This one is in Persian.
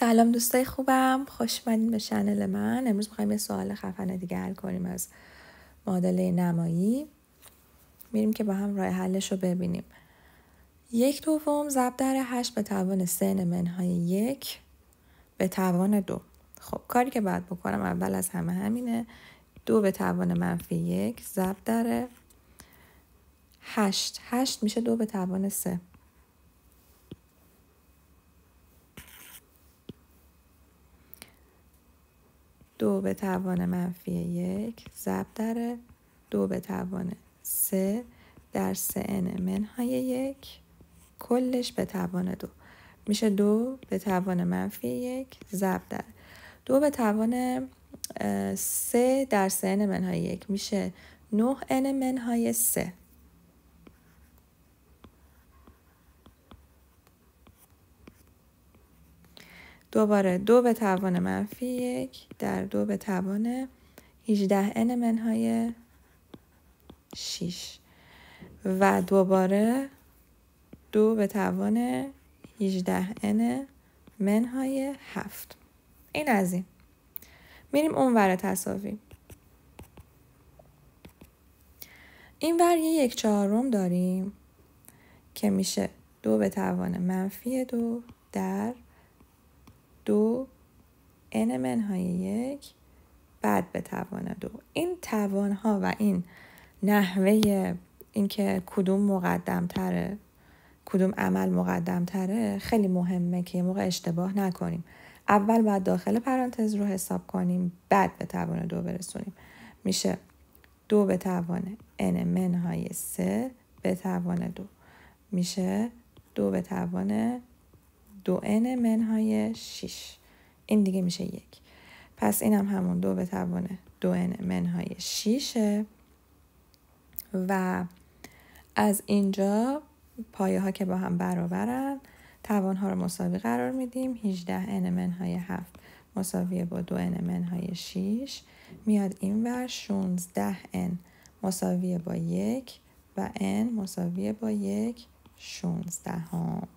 سلام دوستای خوبم، خوش اومدین به چنل من. امروز میخوایم یه سوال خفن دیگه حل کنیم از معادله نمایی. میریم که با هم راه حلش رو ببینیم. 1/2 ضرب در 8 به توان 3 منهای 1 به توان 2. خب کاری که باید بکنم اول از همه همینه. 2 به توان منفی 1 ضرب در 8. 8 میشه 2 به توان 3. دو به توان منفی 1 ضرب در 2 به توان 3 در 3n منهای 1 کلش به توان 2 میشه 2 به توان منفی 1 ضرب در 2 به توان 3 در 3n منهای 1 میشه 9n منهای 3. دوباره 2 به توان منفی 1 در 2 به توان 18n منهای 6 و دوباره 2 به توان 18n منهای 7. این از این. میریم اون ور تساوی. این ور یه 1/4 داریم که میشه 2 به توان منفی 2 در 2n منهای 1 بعد به توان 2. این توان ها و این نحوه اینکه کدوم مقدم تره، کدوم عمل مقدم تره خیلی مهمه که یه موقع اشتباه نکنیم. اول باید داخل پرانتز رو حساب کنیم، بعد به توان 2 برسونیم. میشه 2 به توان n منهای 3 به توان 2 میشه 2 به توان 2n منهای 6. این دیگه میشه 1. پس اینم همون 2 به توان 2n منهای 6 و از اینجا پایه ها که با هم برابرن توان ها رو مساوی قرار میدیم. 18n منهای 7 مساویه با 2n منهای 6 میاد این ور. 16n مساویه با 1 و n مساویه با 1/16.